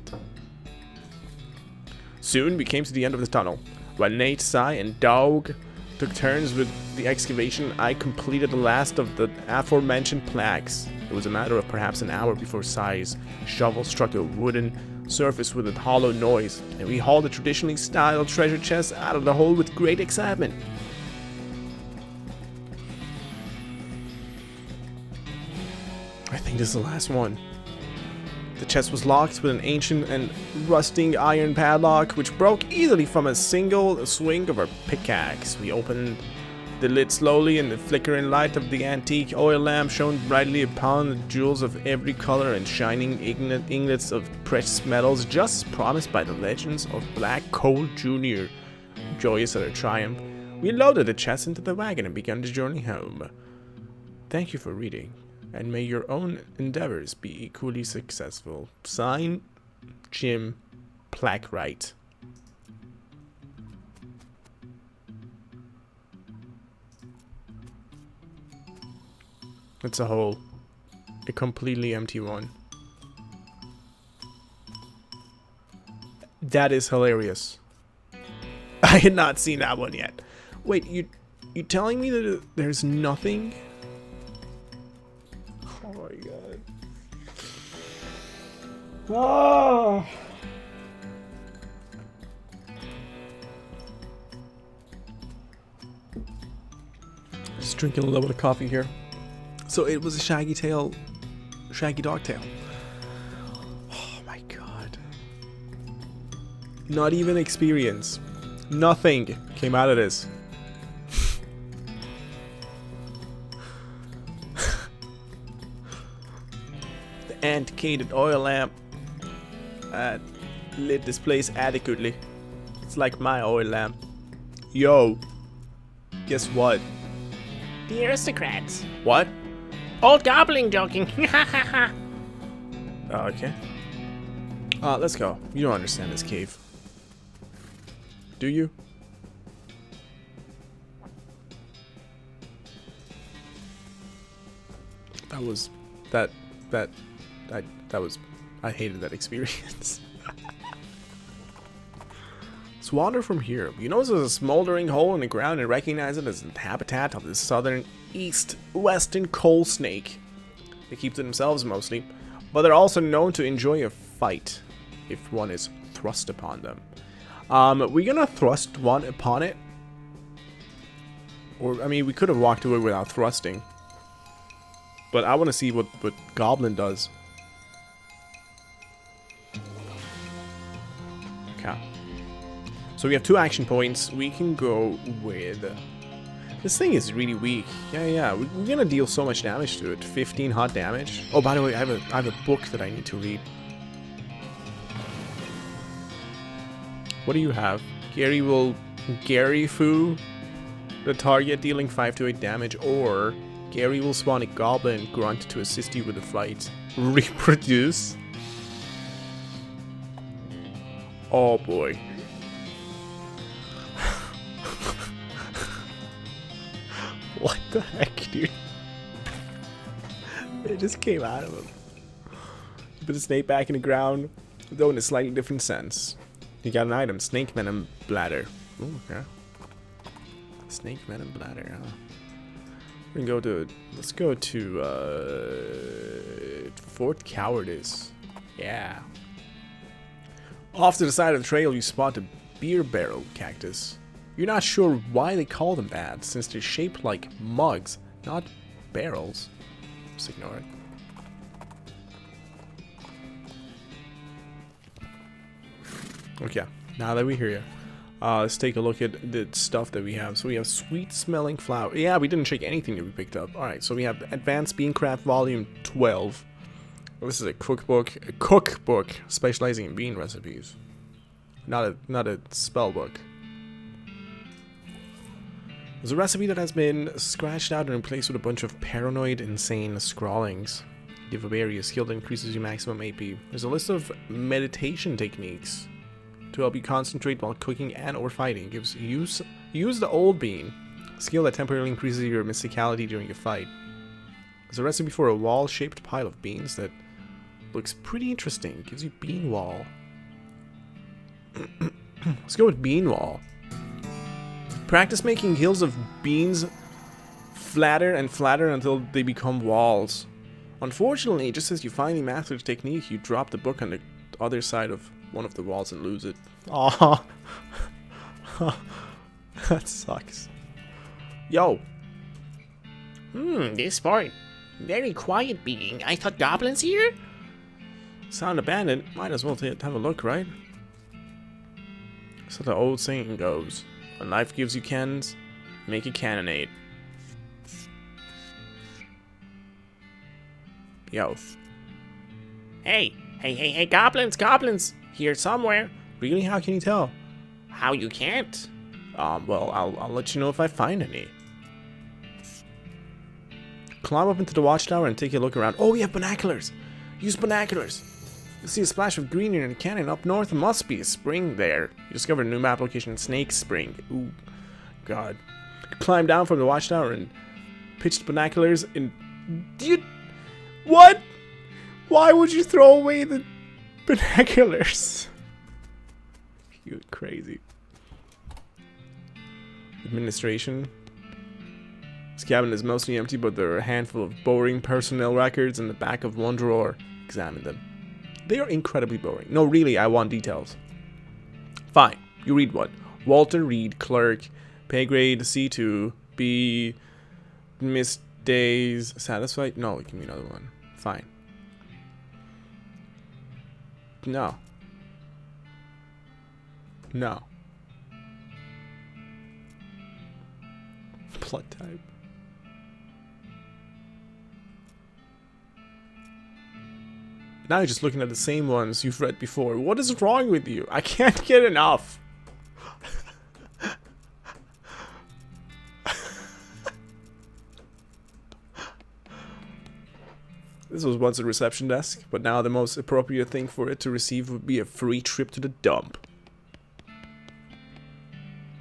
Soon we came to the end of the tunnel. While Nate, Sai, and Dog took turns with the excavation, I completed the last of the aforementioned plaques. It was a matter of perhaps an hour before Sai's shovel struck a wooden surface with a hollow noise, and we hauled the traditionally styled treasure chest out of the hole with great excitement. I think this is the last one. The chest was locked with an ancient and rusting iron padlock, which broke easily from a single swing of our pickaxe. We opened the lid slowly, and the flickering light of the antique oil lamp shone brightly upon the jewels of every color and shining ingots of precious metals, just as promised by the legends of Black Coal Jr. Joyous at our triumph, we loaded the chest into the wagon and began the journey home. Thank you for reading, and may your own endeavors be equally successful. Sign, Jim Plackwright. It's a hole. A completely empty one. That is hilarious. I had not seen that one yet. Wait, you telling me that there's nothing? Oh my god. Oh. Just drinking a little bit of coffee here. So it was a shaggy dog tail. Oh my god. Not even experience. Nothing came out of this. The antiquated oil lamp lit this place adequately. It's like my oil lamp. Yo, guess what? The aristocrats. What? Old goblin joking. Okay. Let's go. You don't understand this cave. Do you? I hated that experience. Let's wander from here. You notice there's a smoldering hole in the ground and recognize it as the habitat of the southern western coal snake. They keep to themselves mostly, but they're also known to enjoy a fight if one is thrust upon them. We're gonna thrust one upon it. Or, I mean, we could have walked away without thrusting. But I want to see what Goblin does. Okay. So we have 2 action points. We can go with... This thing is really weak. Yeah. We're gonna deal so much damage to it. 15 hot damage. Oh, by the way, I have a book that I need to read. What do you have? Gary will Gary Foo the target, dealing 5 to 8 damage, or Gary will spawn a goblin grunt to assist you with the fight. Reproduce. Oh boy. What the heck, dude? It just came out of him. You put the snake back in the ground, though in a slightly different sense. You got an item, snake venom bladder. Ooh, okay. Snake venom bladder, huh? We can go to, let's go to, Fort Cowardice. Yeah. Off to the side of the trail, you spot a beer barrel cactus. You're not sure why they call them that, since they're shaped like mugs, not barrels. Just ignore it. Okay, now that we hear you, let's take a look at the stuff that we have. So we have sweet smelling flower. Yeah, we didn't check anything that we picked up. Alright, so we have Advanced Beancraft Volume 12. Well, this is a cookbook specializing in bean recipes. Not a spell book. There's a recipe that has been scratched out and replaced with a bunch of paranoid, insane scrawlings. Give a berry a skill that increases your maximum AP. There's a list of meditation techniques to help you concentrate while cooking and or fighting. It gives use the old bean, a skill that temporarily increases your mysticality during a fight. There's a recipe for a wall-shaped pile of beans that looks pretty interesting. It gives you bean wall. Let's go with bean wall. Practice making hills of beans flatter and flatter until they become walls. Unfortunately, just as you finally master the technique, you drop the book on the other side of one of the walls and lose it. Aww. That sucks. Yo. This part. Very quiet being. I thought goblins here? Sound abandoned. Might as well have a look, right? So the old saying goes. When life gives you cannons, make a cannonade. Yo. Hey, goblins! Here somewhere. Really? How can you tell? How you can't? Well, I'll let you know if I find any. Climb up into the watchtower and take a look around. Oh, we have binoculars! Use binoculars! You see a splash of green in a canyon up north. Must be a spring there. You discovered a new map location, Snake Spring. Ooh, God. Climb down from the watchtower and pitch the binoculars in... What? Why would you throw away the binoculars? You crazy. Administration. This cabin is mostly empty, but there are a handful of boring personnel records in the back of one drawer. Examine them. They are incredibly boring. No, really, I want details. Fine. You read what? Walter Reed, clerk, pay grade C2, B, missed days, satisfied? No, give me another one. Fine. No. No. Blood type. Now you're just looking at the same ones you've read before. What is wrong with you? I can't get enough. This was once a reception desk, but now the most appropriate thing for it to receive would be a free trip to the dump.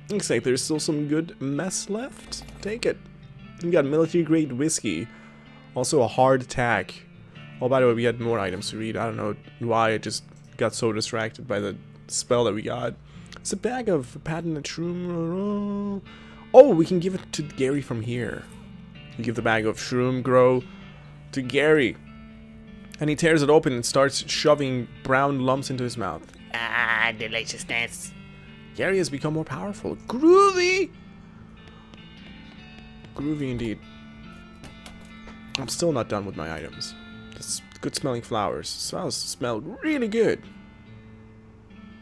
Looks like there's still some good mess left. Take it. You got military grade whiskey. Also a hard tack. Oh, by the way, we had more items to read. I don't know why I just got so distracted by the spell that we got. It's a bag of patented shroom. Oh, we can give it to Gary from here. We give the bag of shroom grow to Gary. And he tears it open and starts shoving brown lumps into his mouth. Ah, deliciousness. Gary has become more powerful. Groovy! groovy indeed. I'm still not done with my items. This good smelling flowers. Smell really good.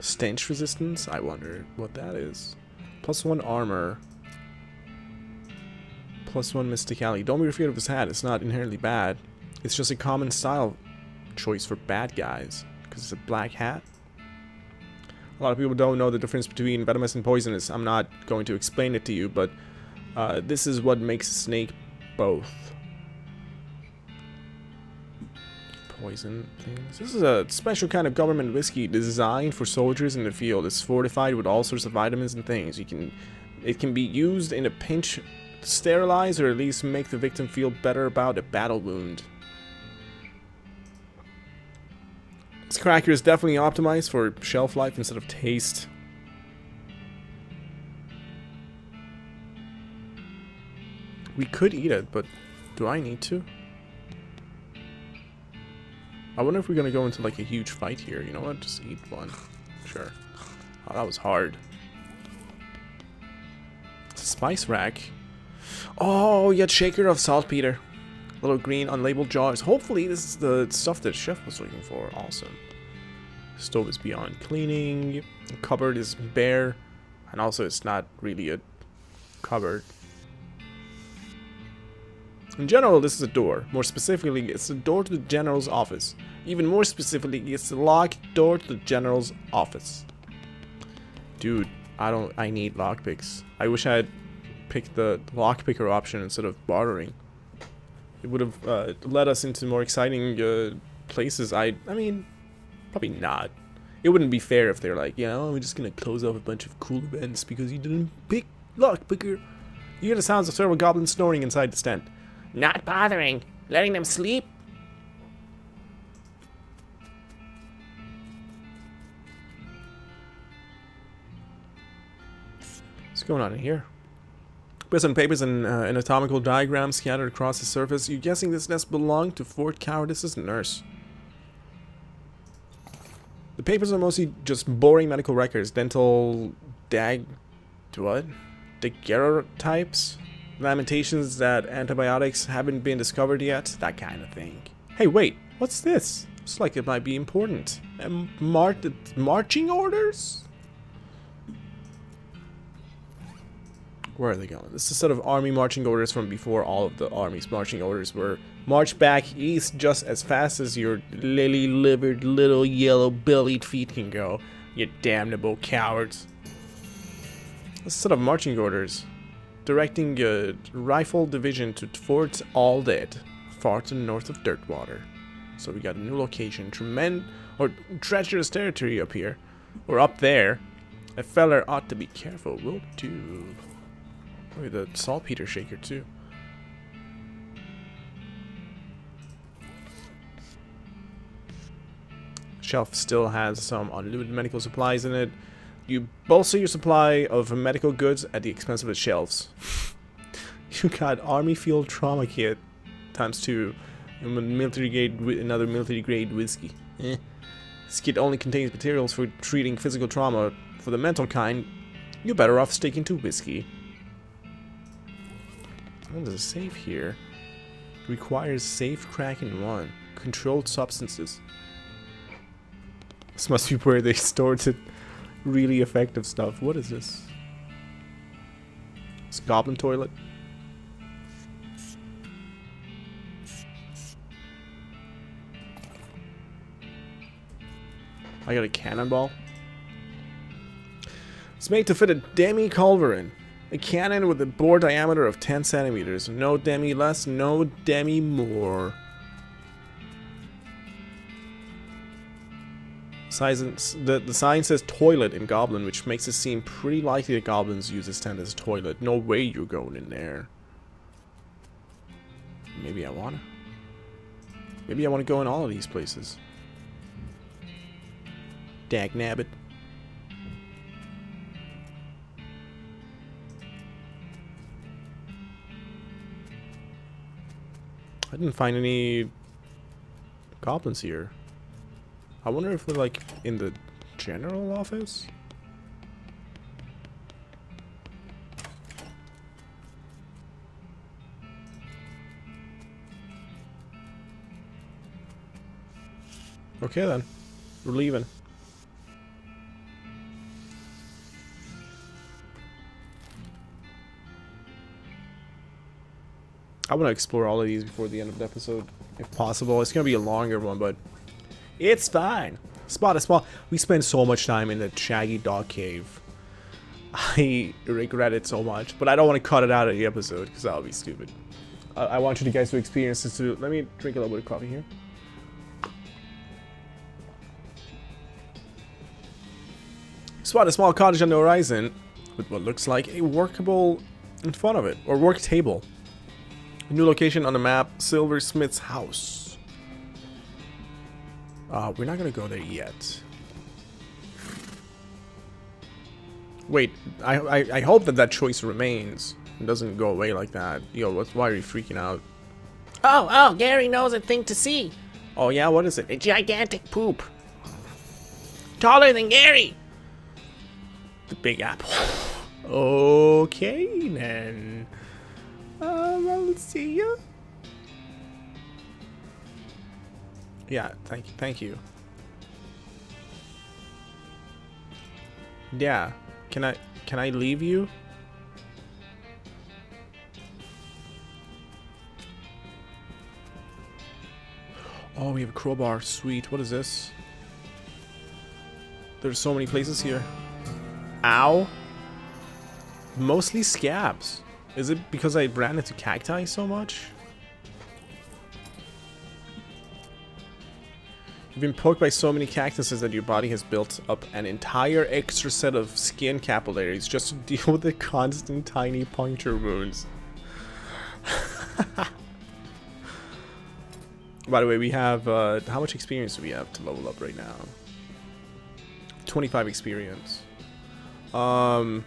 Stench resistance? I wonder what that is. +1 armor. +1 mysticality. Don't be afraid of his hat. It's not inherently bad. It's just a common style choice for bad guys. Because it's a black hat. A lot of people don't know the difference between venomous and poisonous. I'm not going to explain it to you, but this is what makes a snake both. Poison things. This is a special kind of government whiskey designed for soldiers in the field. It's fortified with all sorts of vitamins and things. It can be used in a pinch to sterilize or at least make the victim feel better about a battle wound. This cracker is definitely optimized for shelf life instead of taste. We could eat it, but do I need to? I wonder if we're gonna go into like a huge fight here. You know what? Just eat one. Sure. Oh, that was hard. It's a spice rack. Oh, yet shaker of saltpeter. Little green unlabeled jars. Hopefully this is the stuff that chef was looking for. Awesome. Stove is beyond cleaning. The cupboard is bare. And also it's not really a cupboard. In general, this is a door. More specifically, it's the door to the general's office. Even more specifically, it's the locked door to the general's office. Dude, I need lockpicks. I wish I had picked the lockpicker option instead of bartering. It would have led us into more exciting places. I mean, probably not. It wouldn't be fair if they're like, you know, we're just gonna close off a bunch of cool events because you didn't pick lockpicker. You hear the sounds of several goblins snoring inside the tent. Not bothering. Letting them sleep. What's going on in here? Bits and papers and anatomical diagrams scattered across the surface. You're guessing this nest belonged to Fort Cowardice's nurse. The papers are mostly just boring medical records. Dental daguerreotypes? Lamentations that antibiotics haven't been discovered yet? That kind of thing. Hey, wait. What's this? Looks like it might be important. Marching orders? Where are they going? This is a set of army marching orders from before all of the army's marching orders were march back east just as fast as your lily-livered little yellow-bellied feet can go, you damnable cowards. This is a set of marching orders directing a rifle division to Fort Alldead, far to the north of Dirtwater. So we got a new location, treacherous territory up here, or up there. A feller ought to be careful. Will do. Look at the saltpeter shaker too. Shelf still has some unlimited medical supplies in it. You bolster your supply of medical goods at the expense of the shelves. You got army field trauma kit ×2 and another military grade whiskey. This kit only contains materials for treating physical trauma. For the mental kind, you're better off sticking to whiskey. Oh, there's a safe here. Requires safe cracking 1. Controlled substances. This must be where they stored the really effective stuff. What is this? It's a goblin toilet. I got a cannonball. It's made to fit a demi-culverin. A cannon with a bore diameter of 10 centimeters. No demi less, no demi more. The sign says toilet in Goblin, which makes it seem pretty likely that goblins use this tent as a toilet. No way you're going in there. Maybe I wanna. Maybe I wanna go in all of these places. Dagnabbit. I didn't find any goblins here. I wonder if they're like in the general office? Okay then. We're leaving. I want to explore all of these before the end of the episode, if possible. It's going to be a longer one, but it's fine. Spot is small. We spend so much time in the Shaggy dog cave. I regret it so much, but I don't want to cut it out of the episode because that would be stupid. I want you guys to experience this too. Let me drink a little bit of coffee here. Spot a small cottage on the horizon with what looks like a workable in front of it, or work table. A new location on the map, Silversmith's house. We're not gonna go there yet. Wait, I hope that choice remains. It doesn't go away like that. Yo, why are you freaking out? Oh, Gary knows a thing to see. Oh yeah, what is it? A gigantic poop. Taller than Gary. The Big Apple. Okay then. I'll see ya. Yeah, thank you. Yeah, can I leave you? Oh, we have a crowbar. Sweet. What is this? There's so many places here. Ow. Mostly scabs. Is it because I ran into cacti so much? You've been poked by so many cactuses that your body has built up an entire extra set of skin capillaries just to deal with the constant tiny puncture wounds. By the way, we have, how much experience do we have to level up right now? 25 experience. Lava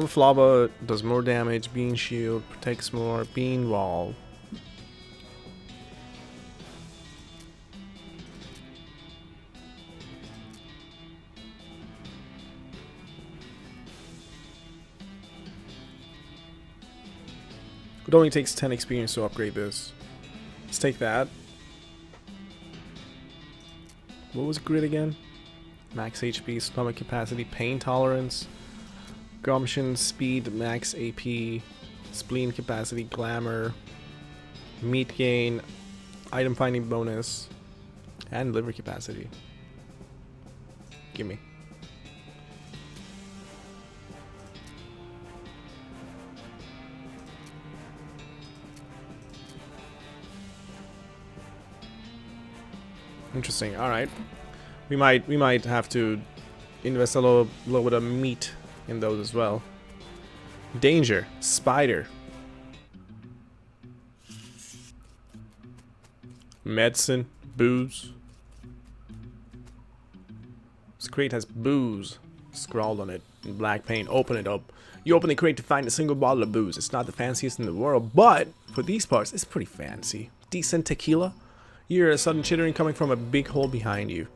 Flava does more damage, Bean Shield protects more, Bean Wall. It only takes 10 experience to upgrade this. Let's take that. What was grid again? Max HP, stomach capacity, pain tolerance, gumption, speed, max AP, spleen capacity, glamour, meat gain, item finding bonus, and liver capacity. Gimme. Interesting. All right, we might have to invest a little bit of meat in those as well. Danger, spider, medicine, booze. This crate has booze scrawled on it in black paint. Open it up. You open the crate to find a single bottle of booze. It's not the fanciest in the world, but for these parts, it's pretty fancy. Decent tequila. You hear a sudden chittering coming from a big hole behind you.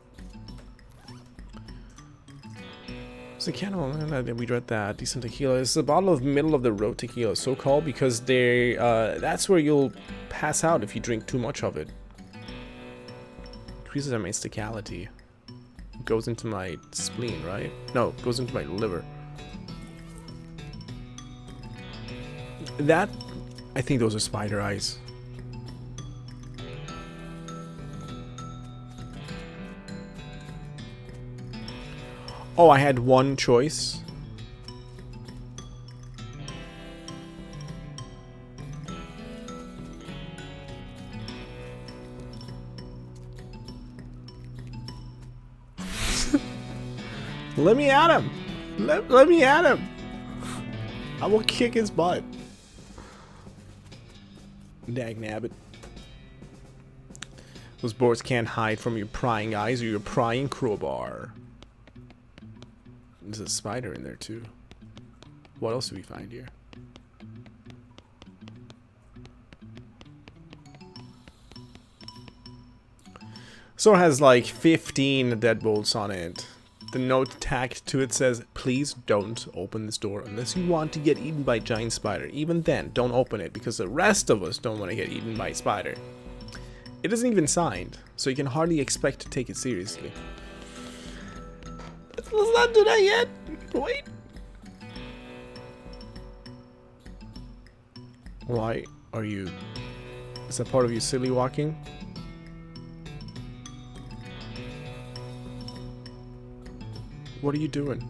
It's a cannibal. We read that. Decent tequila. It's a bottle of middle of the road tequila, so called because they that's where you'll pass out if you drink too much of it. Increases our mysticality. It goes into my spleen, right? No, it goes into my liver. That, I think those are spider eyes. Oh, I had one choice. Let me at him. Let me at him. I will kick his butt. Dag nabbit. Those boards can't hide from your prying eyes or your prying crowbar. There's a spider in there too. What else do we find here? So it has like 15 deadbolts on it. The note tacked to it says, please don't open this door unless you want to get eaten by a giant spider. Even then, don't open it because the rest of us don't want to get eaten by a spider. It isn't even signed, so you can hardly expect to take it seriously. Let's not do that yet. Wait. Why are you... Is that part of you silly walking? What are you doing?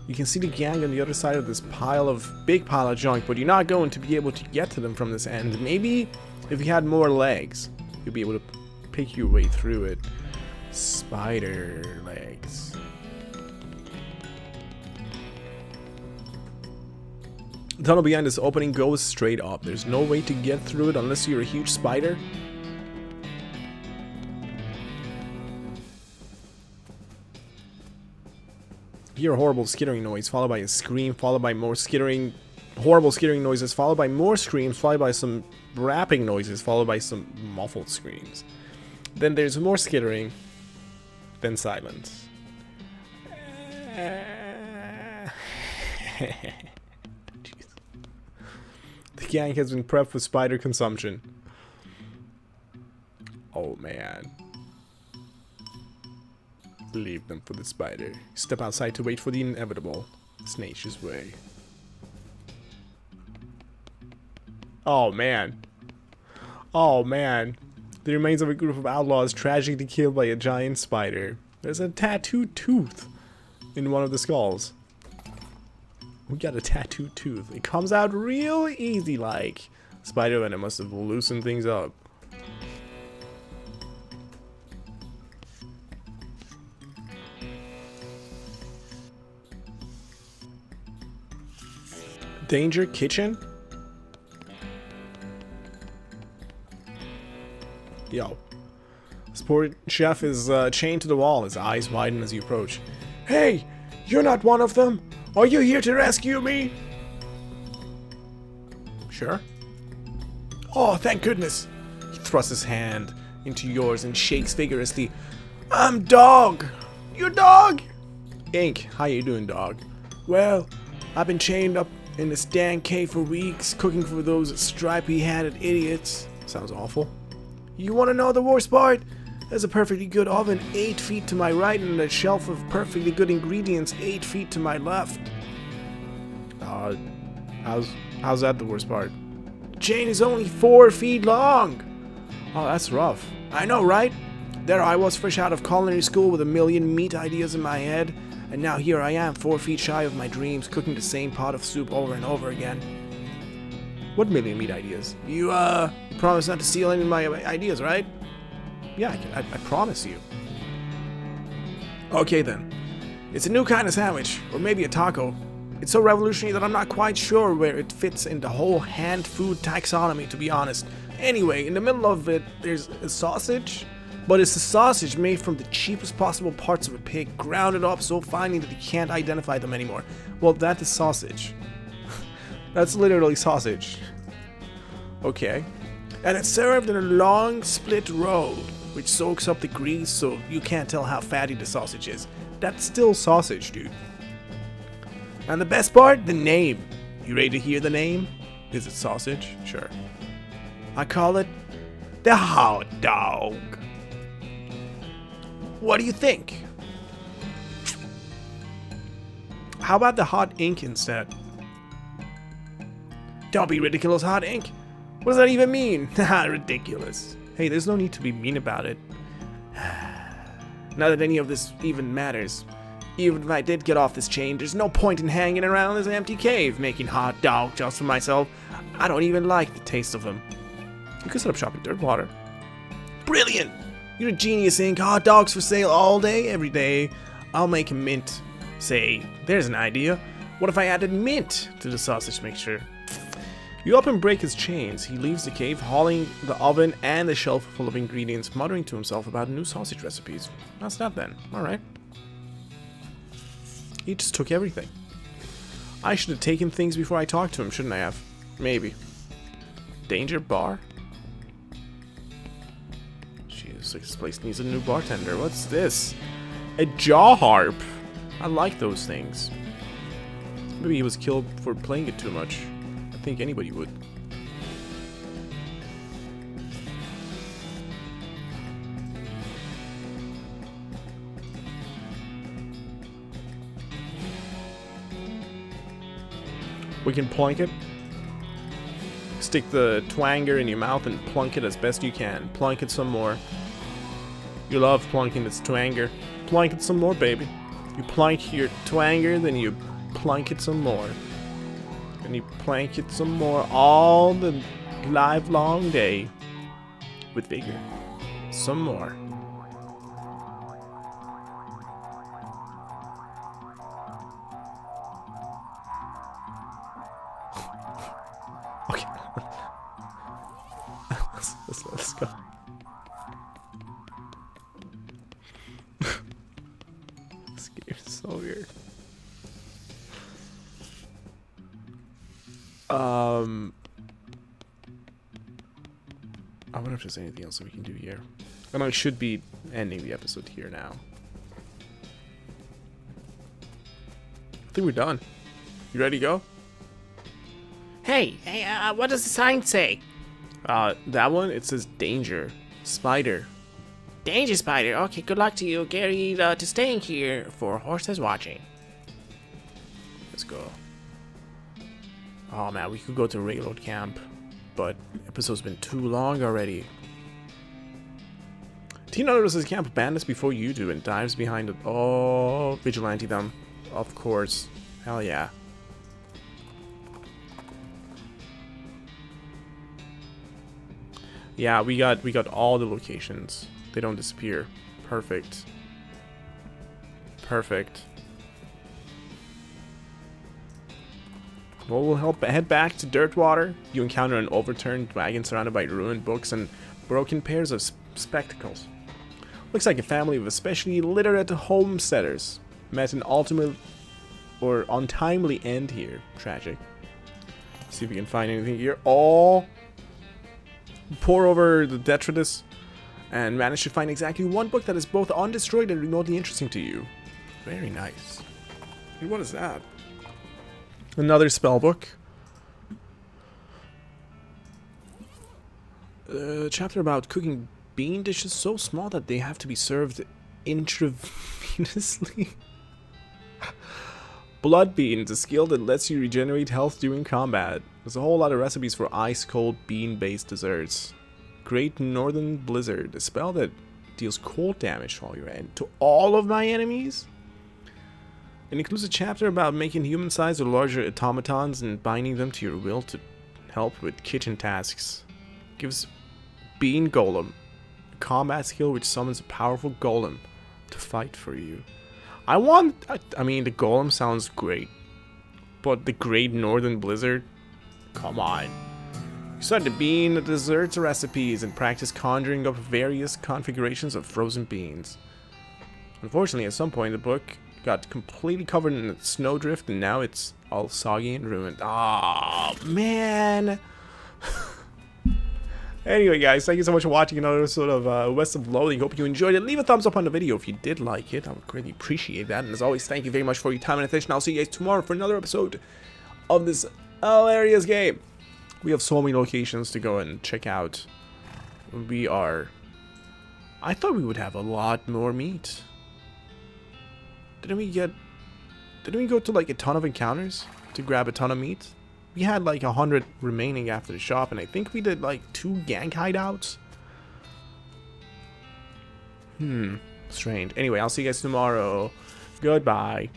You can see the gang on the other side of this big pile of junk, but you're not going to be able to get to them from this end. Maybe if you had more legs, you'd be able to pick your way through it. Spider legs. The tunnel behind this opening goes straight up. There's no way to get through it unless you're a huge spider. You hear a horrible skittering noise, followed by a scream, followed by more skittering, horrible skittering noises, followed by more screams, followed by some rapping noises, followed by some muffled screams. Then there's more skittering, then silence. The gang has been prepped for spider consumption. Oh man. Leave them for the spider. Step outside to wait for the inevitable. Snake's way. Oh man. Oh man. The remains of a group of outlaws tragically killed by a giant spider. There's a tattooed tooth in one of the skulls. We got a tattooed tooth. It comes out real easy like. Spider venom must have loosened things up. Danger kitchen? Yo. This poor chef is chained to the wall, his eyes widen as you approach. Hey! You're not one of them! Are you here to rescue me? Sure. Oh, thank goodness! He thrusts his hand into yours and shakes vigorously. I'm Dog! You Dog? Ink, how you doing, Dog? Well, I've been chained up in this dang cave for weeks, cooking for those stripy-hatted idiots. Sounds awful. You want to know the worst part? There's a perfectly good oven 8 feet to my right and a shelf of perfectly good ingredients 8 feet to my left. How's that the worst part? The chain is only 4 feet long. Oh, that's rough. I know, right? There I was fresh out of culinary school with a million meat ideas in my head. And now here I am, 4 feet shy of my dreams, cooking the same pot of soup over and over again. What million meat ideas? You, promise not to steal any of my ideas, right? Yeah, I promise you. Okay then. It's a new kind of sandwich, or maybe a taco. It's so revolutionary that I'm not quite sure where it fits in the whole hand food taxonomy, to be honest. Anyway, in the middle of it, there's a sausage. But it's a sausage made from the cheapest possible parts of a pig, grounded up so finely that you can't identify them anymore. Well, that is sausage. That's literally sausage. Okay. And it's served in a long split roll, which soaks up the grease so you can't tell how fatty the sausage is. That's still sausage, dude. And the best part? The name. You ready to hear the name? Is it sausage? Sure. I call it the hot dog. What do you think? How about the hot ink instead? Don't be ridiculous, hot ink. What does that even mean? Haha, ridiculous. Hey, there's no need to be mean about it. Not that any of this even matters. Even if I did get off this chain, there's no point in hanging around this empty cave making hot dog just for myself. I don't even like the taste of them. You could set up shop in Dirtwater. Brilliant! You're a genius, Ink. Hot dogs for sale all day, every day. I'll make a mint. Say, there's an idea. What if I added mint to the sausage mixture? You help him break his chains. He leaves the cave, hauling the oven and the shelf full of ingredients, muttering to himself about new sausage recipes. That's that then. Alright. He just took everything. I should have taken things before I talked to him, shouldn't I have? Maybe. Danger bar? Jeez, this place needs a new bartender. What's this? A jaw harp. I like those things. Maybe he was killed for playing it too much. I think anybody would. We can plunk it. Stick the twanger in your mouth and plunk it as best you can. Plunk it some more. You love plunking its twanger. Plunk it some more, baby. You plunk your twanger, then you plunk it some more. And you plank it some more all the live long day. With vigor. Some more. Okay. Let's go. This game is so weird. I wonder if there's anything else that we can do here. And I should be ending the episode here now. I think we're done. You ready to go? Hey, what does the sign say? That one, it says danger. Spider. Danger spider. Okay, good luck to you. Gary, to staying here for horses watching. Let's go. Oh man, we could go to Railroad Camp, but the episode's been too long already. Tina notices Camp of Bandits before you do and dives behind it. Oh, vigilante them. Of course. Hell yeah. Yeah, we got all the locations. They don't disappear. Perfect. Perfect. Well, we'll head back to Dirtwater. You encounter an overturned wagon surrounded by ruined books and broken pairs of spectacles. Looks like a family of especially literate homesteaders met an ultimate or untimely end here. Tragic. See if we can find anything here. Oh! Pour over the detritus and manage to find exactly one book that is both undestroyed and remotely interesting to you. Very nice. And what is that? Another spell book. Chapter about cooking bean dishes so small that they have to be served intravenously. Blood beans, a skill that lets you regenerate health during combat. There's a whole lot of recipes for ice-cold bean-based desserts. Great Northern Blizzard, a spell that deals cold damage while you're in to all of my enemies. It includes a chapter about making human-sized or larger automatons and binding them to your will to help with kitchen tasks. Gives Bean Golem, a combat skill which summons a powerful golem to fight for you. I mean, the golem sounds great, but the Great Northern Blizzard? Come on. You start to bean the desserts recipes and practice conjuring up various configurations of frozen beans. Unfortunately, at some point, the book got completely covered in a snowdrift and now it's all soggy and ruined. Ah, man. Anyway, guys, thank you so much for watching another episode of West of Loathing. Hope you enjoyed it. Leave a thumbs up on the video if you did like it. I would greatly appreciate that. And as always, thank you very much for your time and attention. I'll see you guys tomorrow for another episode of this hilarious game. We have so many locations to go and check out. I thought we would have a lot more meat. Didn't we go to like a ton of encounters to grab a ton of meat? We had like 100 remaining after the shop, and I think we did like 2 gang hideouts. Strange. Anyway, I'll see you guys tomorrow. Goodbye.